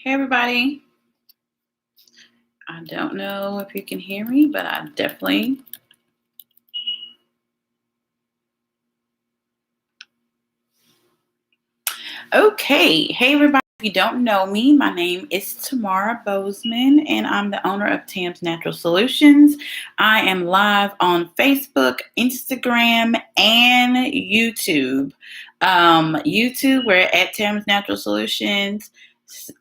Hey everybody. I don't know if you can hear me, but I definitely. Okay. Hey everybody. If you don't know me, my name is Tamara Bozeman and I'm the owner of Tam's Natural Solutions. I am live on Facebook, Instagram, and YouTube. YouTube, we're at Tam's Natural Solutions.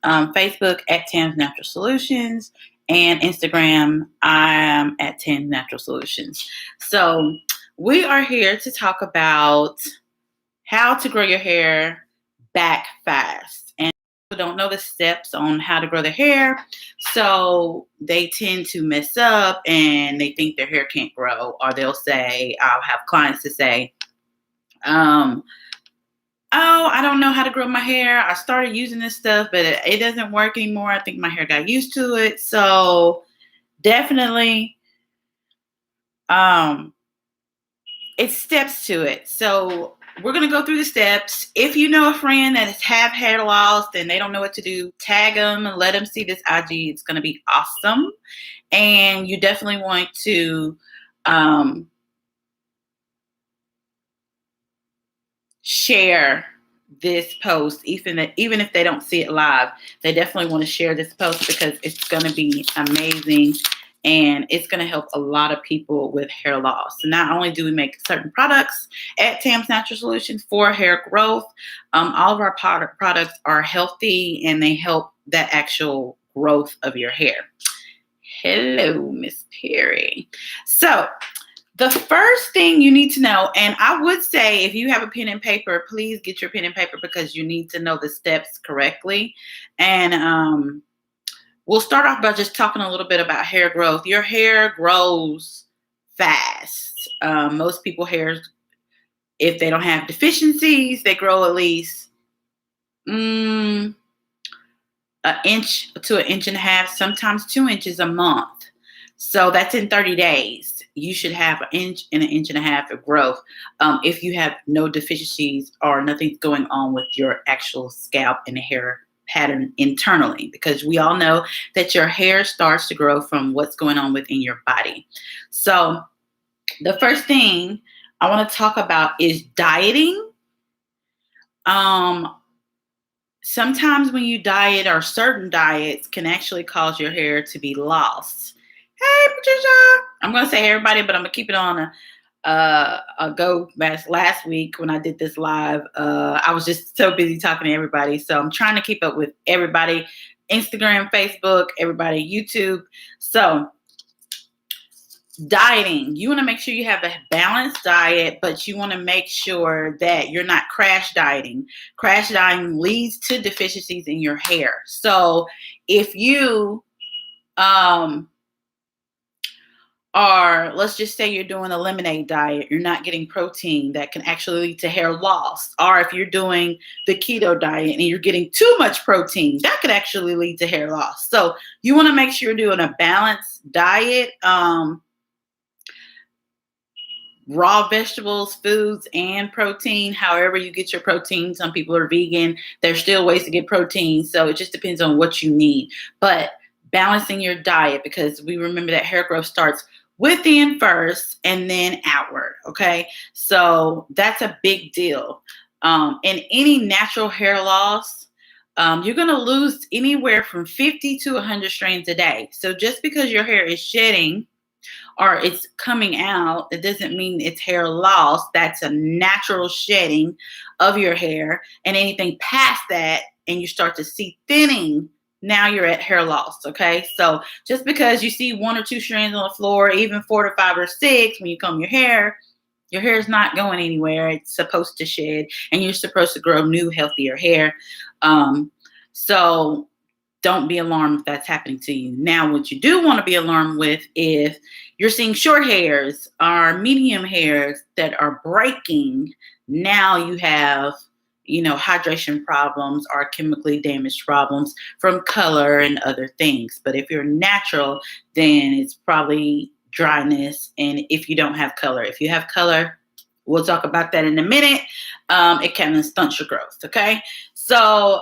Facebook at Tam's Natural Solutions. And Instagram, I'm at Tam's Natural Solutions. So we are here to talk about how to grow your hair back fast. And people don't know the steps on how to grow their hair, so they tend to mess up and they think their hair can't grow. Or they'll say, I'll have clients to say, oh, I don't know how to grow my hair. I started using this stuff, but it doesn't work anymore. I think my hair got used to it. So definitely, it's steps to it. So we're going to go through the steps. If you know a friend that has have hair loss and they don't know what to do, tag them and let them see this IG. It's going to be awesome. And you definitely want to share this post, even if they don't see it live. They definitely want to share this post because it's going to be amazing. And it's going to help a lot of people with hair loss. So not only do we make certain products at Tam's Natural Solutions for hair growth, all of our products are healthy and they help that actual growth of your hair. Hello, Miss Perry. So the first thing you need to know, and I would say if you have a pen and paper, please get your pen and paper because you need to know the steps correctly. And we'll start off by just talking a little bit about hair growth. Your hair grows fast. Most people hair, if they don't have deficiencies, they grow at least an inch to an inch and a half, sometimes 2 inches a month. So that's in 30 days. You should have an inch and a half of growth if you have no deficiencies or nothing's going on with your actual scalp and hair pattern internally, because we all know that your hair starts to grow from what's going on within your body. So the first thing I want to talk about is dieting. Sometimes when you diet, or certain diets can actually cause your hair to be lost. Hey, Patricia. I'm going to say everybody, but I'm going to keep it on a go. Last week when I did this live, I was just so busy talking to everybody. So I'm trying to keep up with everybody. Instagram, Facebook, everybody, YouTube. So dieting, you want to make sure you have a balanced diet, but you want to make sure that you're not crash dieting. Crash dieting leads to deficiencies in your hair. So if you or let's just say you're doing a lemonade diet, you're not getting protein, that can actually lead to hair loss. Or if you're doing the keto diet and you're getting too much protein, that could actually lead to hair loss. So you want to make sure you're doing a balanced diet, raw vegetables, foods, and protein. However you get your protein. Some people are vegan. There's still ways to get protein. So it just depends on what you need. But balancing your diet, because we remember that hair growth starts within first and then outward. Okay. So that's a big deal. In any natural hair loss, you're going to lose anywhere from 50 to 100 strands a day. So just because your hair is shedding or it's coming out, it doesn't mean it's hair loss. That's a natural shedding of your hair. And anything past that, and you start to see thinning, now you're at hair loss, okay? So just because you see 1 or 2 strands on the floor, even 4 to 5 or 6, when you comb your hair is not going anywhere. It's supposed to shed, and you're supposed to grow new, healthier hair. So don't be alarmed if that's happening to you. Now, what you do want to be alarmed with is you're seeing short hairs or medium hairs that are breaking. Now you have hydration problems or chemically damaged problems from color and other things. But if you're natural, then it's probably dryness. And if you don't have color, if you have color, we'll talk about that in a minute. It can stunt your growth. Okay. So,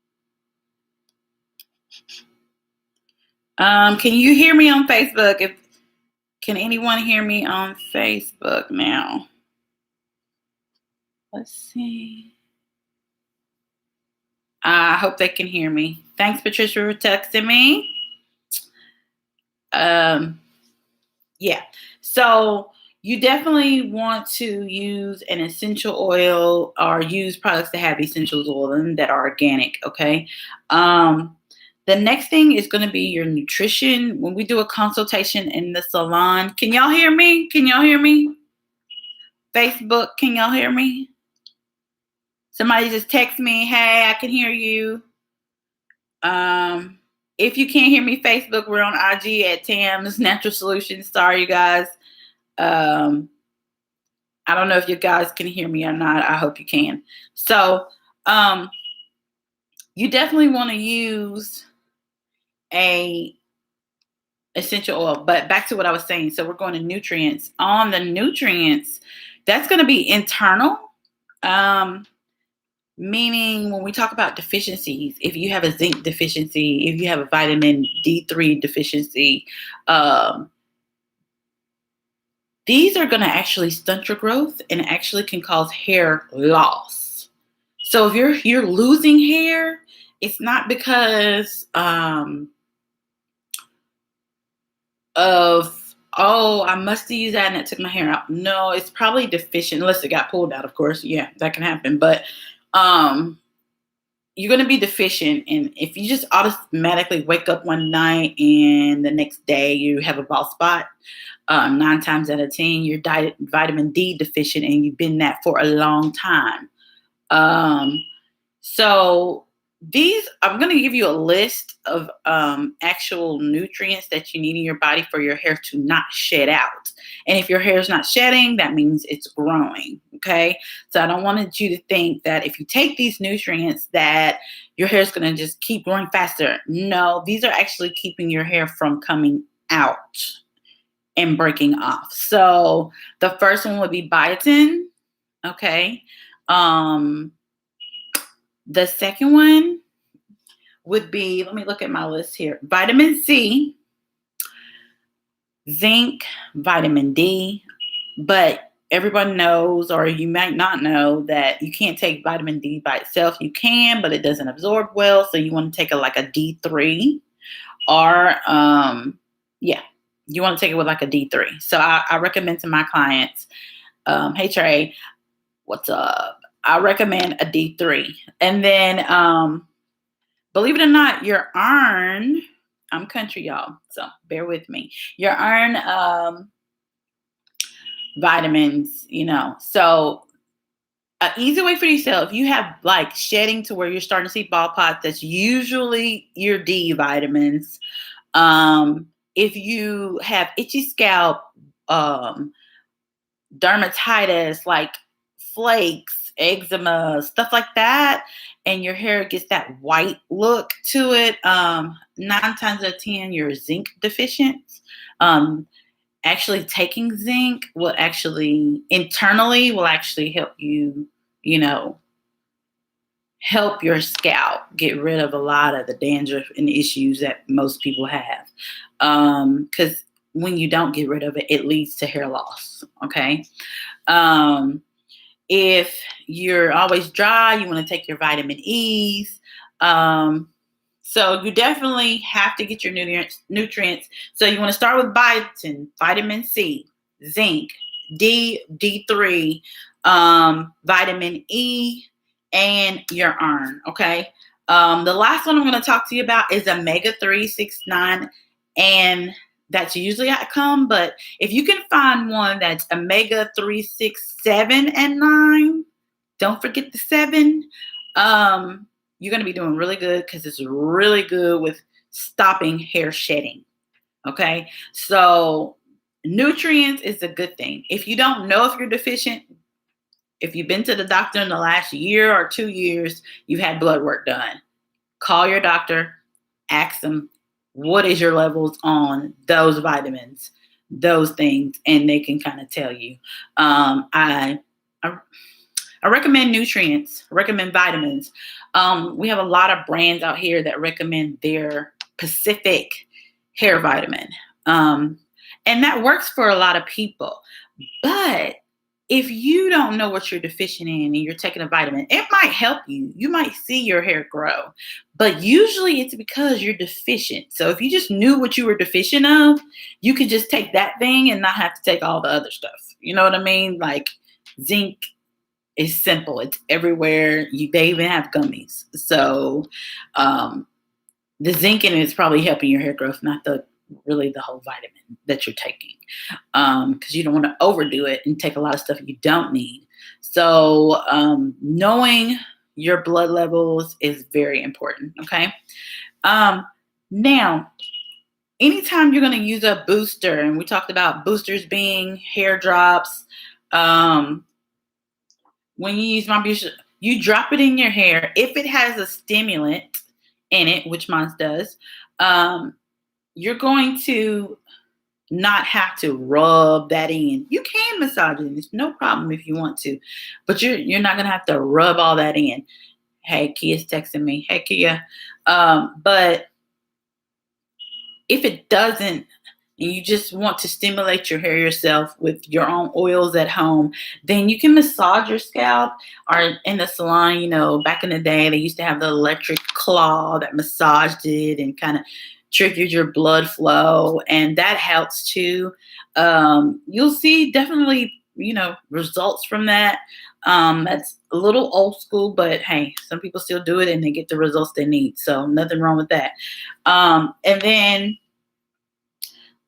Can you hear me on Facebook? Can anyone hear me on Facebook now? Let's see. I hope they can hear me. Thanks, Patricia, for texting me. Yeah. So you definitely want to use an essential oil or use products that have essential oil in that are organic. Okay. The next thing is going to be your nutrition. When we do a consultation in the salon, can y'all hear me? Can y'all hear me? Facebook, can y'all hear me? Somebody just text me, hey, I can hear you. If you can't hear me, Facebook, we're on IG at Tam's Natural Solutions. Sorry, you guys. I don't know if you guys can hear me or not. I hope you can. So you definitely want to use a essential oil. But back to what I was saying. So we're going to nutrients. On the nutrients, that's going to be internal. Meaning when we talk about deficiencies, if you have a zinc deficiency, if you have a vitamin D3 deficiency, these are going to actually stunt your growth and actually can cause hair loss. So if you're losing hair, it's not because I must have used that and it took my hair out. No, it's probably deficient, unless it got pulled out, of course. Yeah, that can happen. But you're going to be deficient. And if you just automatically wake up one night and the next day you have a bald spot, 9 times out of 10, you're vitamin D deficient and you've been that for a long time. So I'm going to give you a list of actual nutrients that you need in your body for your hair to not shed out. And if your hair is not shedding, that means it's growing. Okay. So I don't want you to think that if you take these nutrients that your hair is going to just keep growing faster. No, these are actually keeping your hair from coming out and breaking off. So the first one would be biotin. Okay. The second one would be, let me look at my list here. Vitamin C, zinc, vitamin D, but everyone knows, or you might not know, that you can't take vitamin D by itself. You can, but it doesn't absorb well. So you want to take like a D3 or, you want to take it with like a D3. So I recommend to my clients, hey Trey, what's up? I recommend a D3. And then, believe it or not, your iron, I'm country, y'all, so bear with me. Your iron vitamins, so an easy way for yourself, if you have like shedding to where you're starting to see bald spots, that's usually your D vitamins. If you have itchy scalp, dermatitis, like flakes, eczema, stuff like that, and your hair gets that white look to it, 9 times out of 10, you're zinc deficient. Actually taking zinc will actually internally help you, help your scalp get rid of a lot of the dandruff and issues that most people have. Because when you don't get rid of it, it leads to hair loss. Okay. If you're always dry, you want to take your vitamin E's. So you definitely have to get your nutrients. So you want to start with biotin, vitamin C, zinc, D3, vitamin E, and your iron. Okay. The last one I'm going to talk to you about is omega-3, 6, 9, and that's usually outcome. But if you can find one that's omega-3, 6, 7, and 9, don't forget the 7. You're going to be doing really good because it's really good with stopping hair shedding. Okay. So nutrients is a good thing. If you don't know if you're deficient, if you've been to the doctor in the last year or 2 years, you've had blood work done, call your doctor, ask them, what is your levels on those vitamins, those things, and they can kind of tell you. I recommend nutrients, recommend vitamins. We have a lot of brands out here that recommend their specific hair vitamin. Um, and that works for a lot of people. But if you don't know what you're deficient in and you're taking a vitamin, it might help you. You might see your hair grow, but usually it's because you're deficient. So if you just knew what you were deficient of, you could just take that thing and not have to take all the other stuff. You know what I mean? Like zinc is simple. It's everywhere. They even have gummies. So the zinc in it is probably helping your hair growth, not really the whole vitamin that you're taking, because you don't want to overdo it and take a lot of stuff you don't need. So knowing your blood levels is very important. Okay. Now, anytime you're going to use a booster, and we talked about boosters being hair drops. When you use my booster, you drop it in your hair. If it has a stimulant in it, which mine does, you're going to not have to rub that in. You can massage it. It's no problem if you want to, but you're not going to have to rub all that in. Hey, Kia's texting me. Hey, Kia. But if it doesn't, and you just want to stimulate your hair yourself with your own oils at home, then you can massage your scalp. Or in the salon, back in the day, they used to have the electric claw that massaged it and kind of triggered your blood flow, and that helps too. You'll see definitely, results from that. That's a little old school, but hey, some people still do it and they get the results they need. So nothing wrong with that. And then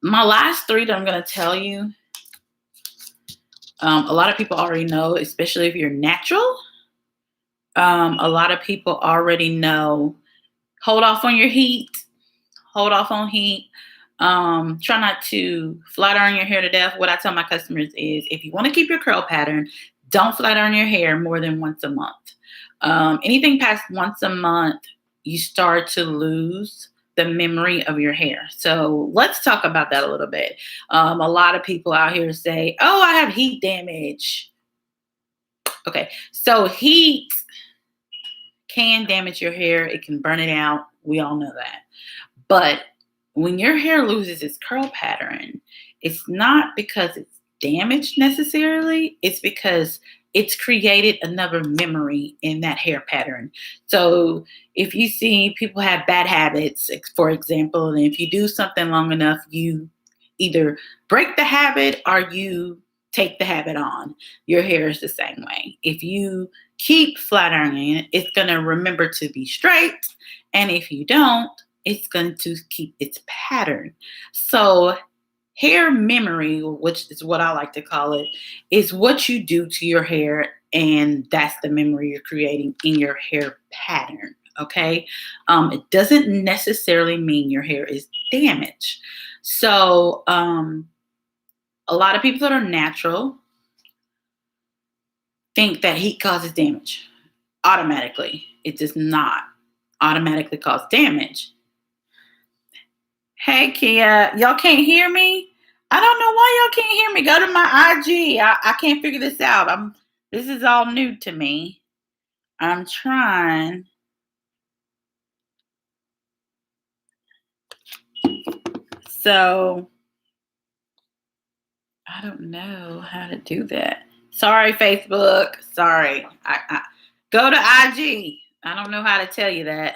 my last three that I'm going to tell you, a lot of people already know, especially if you're natural. A lot of people already know, hold off on your heat. Hold off on heat. Try not to flat iron your hair to death. What I tell my customers is, if you want to keep your curl pattern, don't flat iron your hair more than once a month. Anything past once a month, you start to lose the memory of your hair. So let's talk about that a little bit. A lot of people out here say, oh, I have heat damage. Okay, so heat can damage your hair. It can burn it out. We all know that. But when your hair loses its curl pattern, it's not because it's damaged necessarily. It's because it's created another memory in that hair pattern. So if you see people have bad habits, for example, and if you do something long enough, you either break the habit or you take the habit on. Your hair is the same way. If you keep flat ironing it, it's going to remember to be straight. And if you don't, it's going to keep its pattern. So hair memory, which is what I like to call it, is what you do to your hair, and that's the memory you're creating in your hair pattern. Okay. It doesn't necessarily mean your hair is damaged. So a lot of people that are natural think that heat causes damage automatically. It does not automatically cause damage. Hey, Kia, y'all can't hear me? I don't know why y'all can't hear me. Go to my IG. I can't figure this out. This is all new to me. I'm trying. So I don't know how to do that. Sorry, Facebook. Sorry. I go to IG. I don't know how to tell you that.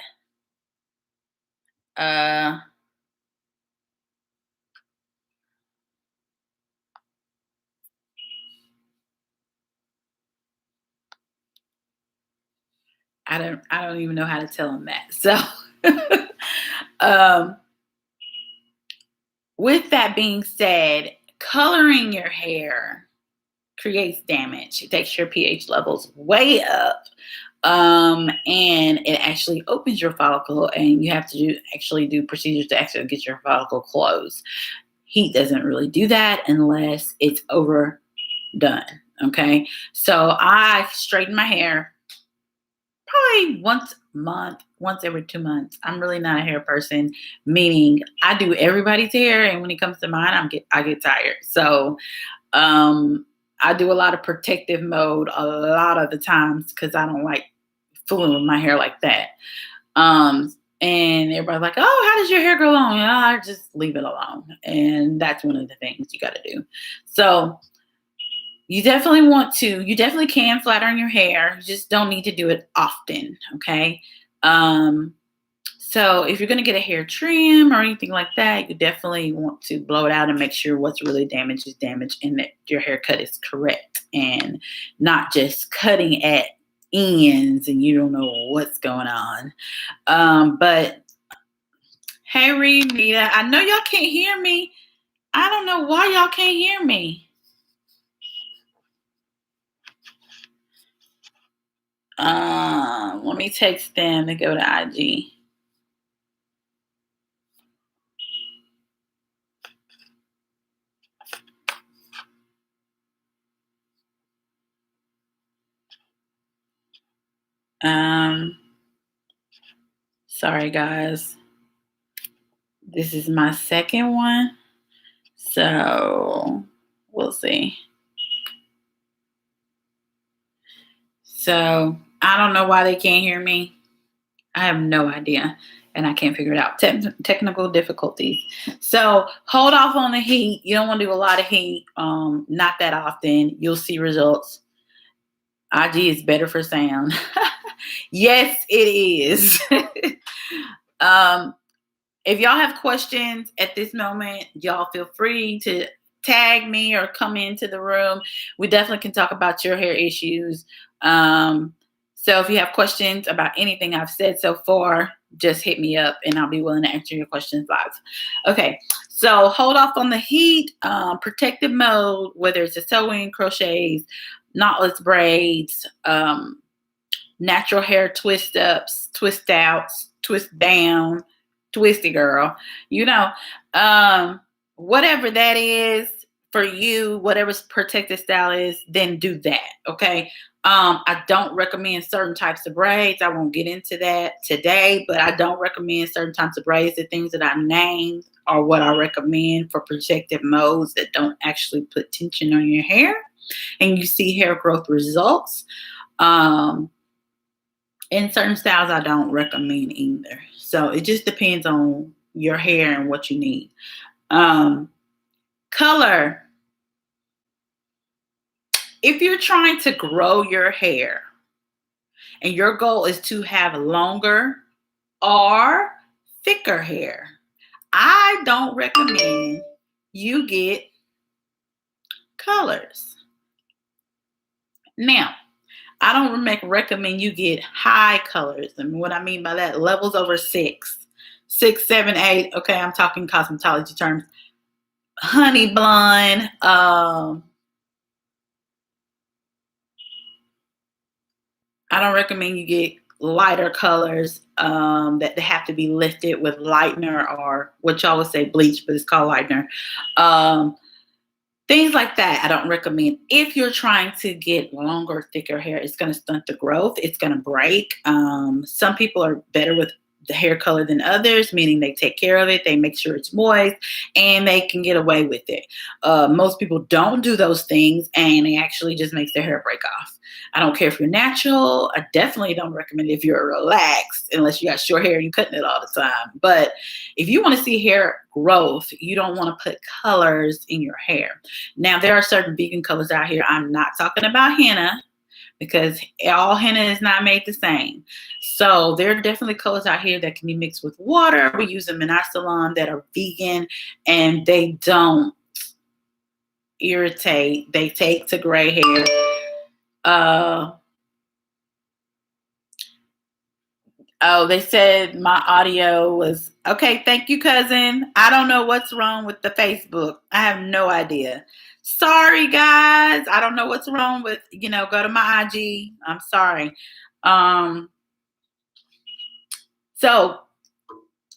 I don't even know how to tell them that. So with that being said, coloring your hair creates damage. It takes your pH levels way up. And it actually opens your follicle, and you have to do procedures to actually get your follicle closed. Heat doesn't really do that unless it's overdone. Okay. So I straighten my hair probably once a month, once every 2 months. I'm really not a hair person, meaning I do everybody's hair, and when it comes to mine, I get tired. So I do a lot of protective mode a lot of the times because I don't like fooling with my hair like that. And everybody's like, oh, how does your hair grow long? I just leave it alone. And that's one of the things you got to do. So you definitely can flatten your hair. You just don't need to do it often. Okay. So if you're going to get a hair trim or anything like that, you definitely want to blow it out and make sure what's really damaged is damaged and that your haircut is correct and not just cutting at ends and you don't know what's going on. But hey, Renita, I know y'all can't hear me. I don't know why y'all can't hear me. Let me text them to go to IG. Sorry guys. This is my second one. So we'll see. So I don't know why they can't hear me. I have no idea. And I can't figure it out. Technical difficulties. So hold off on the heat. You don't want to do a lot of heat. Not that often. You'll see results. IG is better for sound. Yes, it is. If y'all have questions at this moment, y'all feel free to tag me or come into the room. We definitely can talk about your hair issues. So if you have questions about anything I've said so far, just hit me up and I'll be willing to answer your questions live. Okay, so hold off on the heat. Protective mode, whether it's a sewing, crochets, knotless braids, natural hair twist ups, twist outs, twist down, twisty girl, whatever that is for you, whatever protective style is, then do that. Okay. I don't recommend certain types of braids. I won't get into that today, but I don't recommend certain types of braids. The things that I named are what I recommend for protective modes that don't actually put tension on your hair and you see hair growth results. In certain styles, I don't recommend either. So it just depends on your hair and what you need. Color. If you're trying to grow your hair and your goal is to have longer or thicker hair, I don't recommend you get colors. Now, I don't recommend you get high colors. And what I mean by that, levels over 6, 7, 8. Okay, I'm talking cosmetology terms. Honey blonde. I don't recommend you get lighter colors that have to be lifted with lightener or what y'all would say bleach, but it's called lightener. Things like that, I don't recommend. If you're trying to get longer, thicker hair, it's going to stunt the growth. It's going to break. Some people are better with the hair color than others, meaning they take care of it, they make sure it's moist, and they can get away with it. Most people don't do those things, and it actually just makes their hair break off. I don't care if you're natural. I definitely don't recommend if you're relaxed, unless you got short hair and you're cutting it all the time. But if you want to see hair growth, you don't want to put colors in your hair. Now, there are certain vegan colors out here. I'm not talking about henna because all henna is not made the same. So there are definitely colors out here that can be mixed with water. We use them in our salon that are vegan and they don't irritate. They take to gray hair. They said my audio was okay. Thank you, cousin. I don't know what's wrong with the Facebook. I have no idea. Sorry, guys. I don't know what's wrong with, go to my IG. I'm sorry. So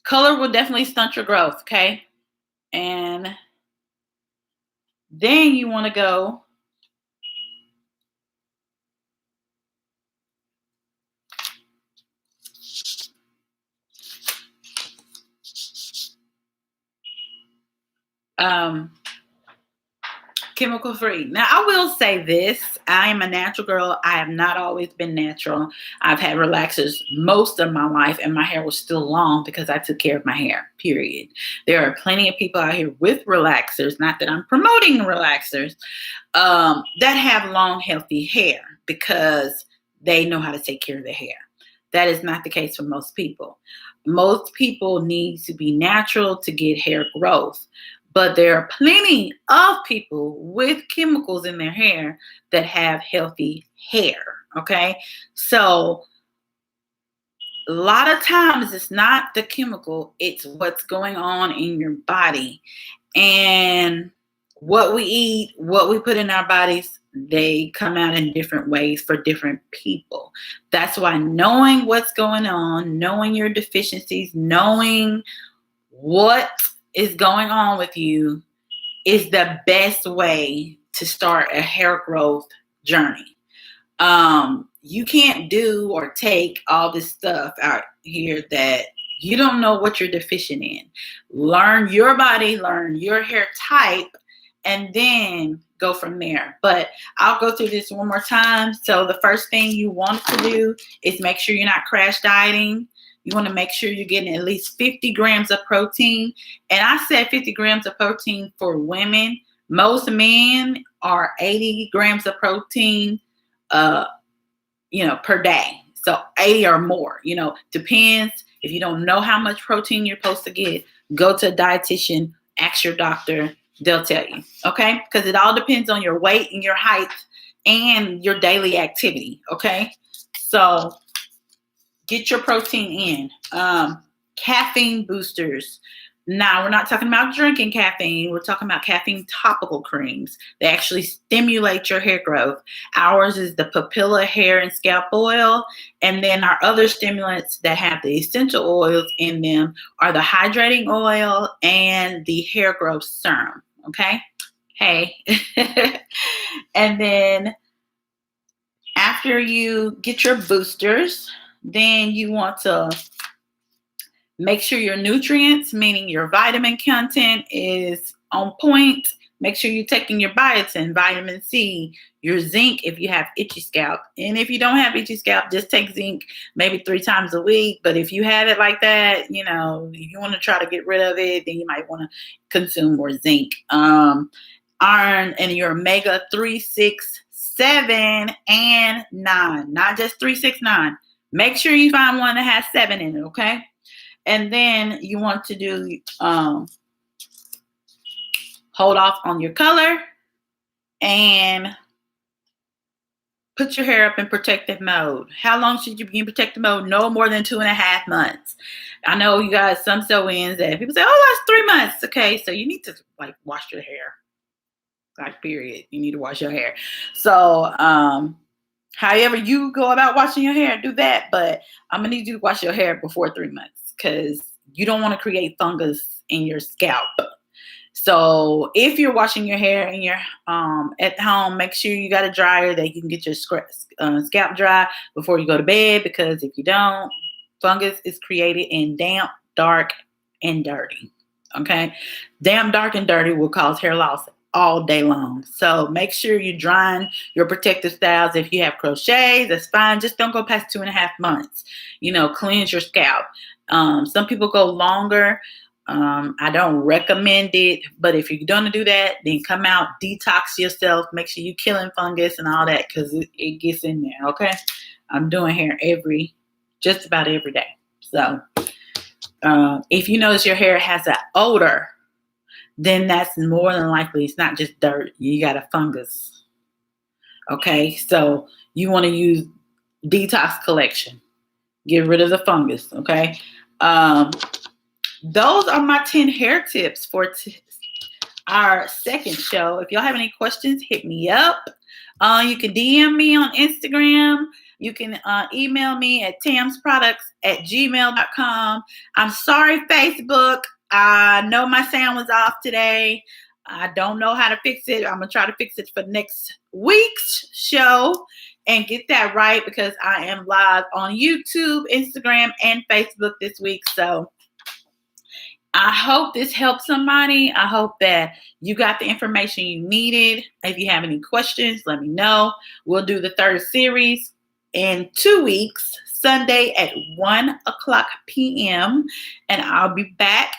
color will definitely stunt your growth. Okay. And then you want to go chemical free. Now, I will say this. I am a natural girl. I have not always been natural. I've had relaxers most of my life, and my hair was still long because I took care of my hair, period. There are plenty of people out here with relaxers, not that I'm promoting relaxers, that have long, healthy hair because they know how to take care of their hair. That is not the case for most people. Most people need to be natural to get hair growth. But there are plenty of people with chemicals in their hair that have healthy hair, okay? So a lot of times it's not the chemical, it's what's going on in your body. And what we eat, what we put in our bodies, they come out in different ways for different people. That's why knowing what's going on, knowing your deficiencies, knowing what is going on with you is the best way to start a hair growth journey. You can't do or take all this stuff out here that you don't know what you're deficient in. Learn your body, learn your hair type, and then go from there. But I'll go through this one more time. So the first thing you want to do is make sure you're not crash dieting. You want to make sure you're getting at least 50 grams of protein. And I said 50 grams of protein for women. Most men are 80 grams of protein, per day. So 80 or more, depends. If you don't know how much protein you're supposed to get, go to a dietitian, ask your doctor. They'll tell you, okay? Because it all depends on your weight and your height and your daily activity, okay? So get your protein in. Caffeine boosters. Now, we're not talking about drinking caffeine. We're talking about caffeine topical creams. They actually stimulate your hair growth. Ours is the Papilla hair and scalp oil. And then our other stimulants that have the essential oils in them are the hydrating oil and the hair growth serum. Okay? Hey. And then after you get your boosters, then you want to make sure your nutrients, meaning your vitamin content, is on point. Make sure you're taking your biotin, vitamin C, your zinc if you have itchy scalp. And if you don't have itchy scalp, just take zinc maybe 3 times a week. But if you have it like that, if you want to try to get rid of it, then you might want to consume more zinc. Iron and your omega 3, 6, 7, and 9. Not just 3, 6, 9. Make sure you find one that has 7 in it, okay? And then you want to do hold off on your color and put your hair up in protective mode. How long should you be in protective mode? No more than 2.5 months. I know you guys, some sew-ins that people say, oh, that's 3 months. Okay, so you need to wash your hair. Period. You need to wash your hair. So, however you go about washing your hair, do that. But I'm going to need you to wash your hair before 3 months because you don't want to create fungus in your scalp. So if you're washing your hair and you're at home, make sure you got a dryer that you can get your scalp dry before you go to bed, because if you don't, fungus is created in damp, dark, and dirty. Okay? Damp, dark, and dirty will cause hair loss all day long. So make sure you're drying your protective styles. If you have crochet, that's fine. Just don't go past 2.5 months. Cleanse your scalp. Some people go longer. I don't recommend it, but if you're going to do that, then come out, detox yourself, make sure you're killing fungus and all that, because it gets in there, okay? I'm doing hair just about every day. So if you notice your hair has an odor, then that's more than likely it's not just dirt. You got a fungus, okay? So you want to use Detox Collection. Get rid of the fungus, okay? Those are my 10 hair tips for our second show. If y'all have any questions, hit me up. You can DM me on Instagram. You can email me at tamsproducts@gmail.com. I'm sorry, Facebook. I know my sound was off today. I don't know how to fix it. I'm going to try to fix it for next week's show and get that right, because I am live on YouTube, Instagram, and Facebook this week. So I hope this helped somebody. I hope that you got the information you needed. If you have any questions, let me know. We'll do the third series in 2 weeks, Sunday at 1 o'clock p.m. And I'll be back.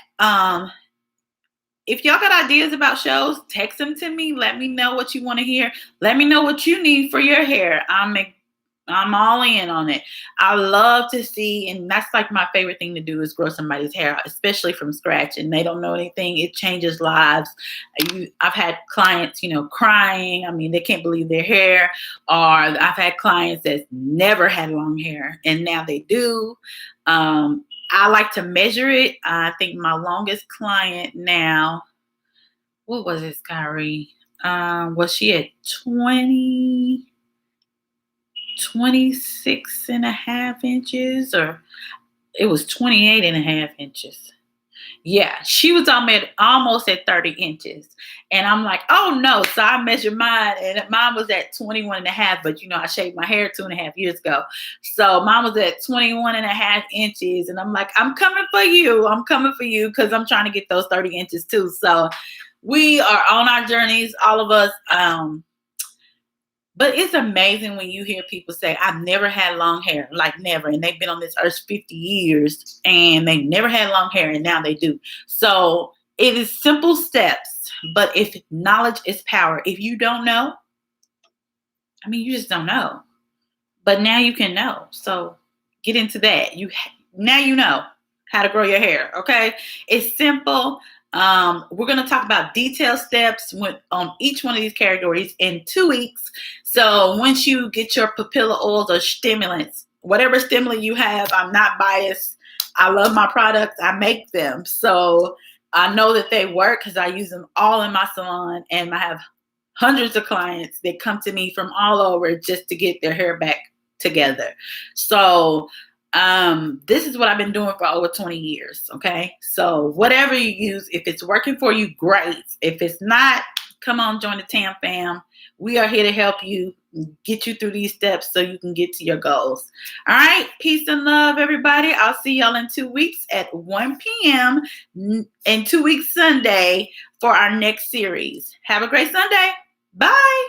If y'all got ideas about shows, text them to me. Let me know what you want to hear. Let me know what you need for your hair. I'm all in on it. I love to see, and that's like my favorite thing to do is grow somebody's hair out, especially from scratch, and they don't know anything. It changes lives. I've had clients, crying. I mean, they can't believe their hair. Or I've had clients that never had long hair, and now they do. I like to measure it. I think my longest client now, what was it, Kyrie? Was she at 26 and a half inches, or it was 28 and a half inches? Yeah, she was almost at 30 inches. And I'm like, oh no. So I measured mine, and mine was at 21 and a half. But I shaved my hair 2.5 years ago. So mine was at 21 and a half inches. And I'm like, I'm coming for you. I'm coming for you because I'm trying to get those 30 inches too. So we are on our journeys, all of us. But it's amazing when you hear people say, I've never had long hair, like never. And they've been on this earth 50 years and they never had long hair, and now they do. So it is simple steps, but if knowledge is power, if you don't know, you just don't know. But now you can know. So get into that. Now you know how to grow your hair, okay? It's simple. We're going to talk about detailed steps on each one of these categories in 2 weeks. So once you get your papilla oils or stimulants, whatever stimulant you have, I'm not biased. I love my products. I make them. So I know that they work because I use them all in my salon, and I have hundreds of clients that come to me from all over just to get their hair back together. So this is what I've been doing for over 20 years. Okay. So whatever you use, if it's working for you, great. If it's not, come on, join the TAM fam. We are here to help you get you through these steps so you can get to your goals. All right. Peace and love, everybody. I'll see y'all in 2 weeks at 1 p.m. in 2 weeks Sunday for our next series. Have a great Sunday. Bye.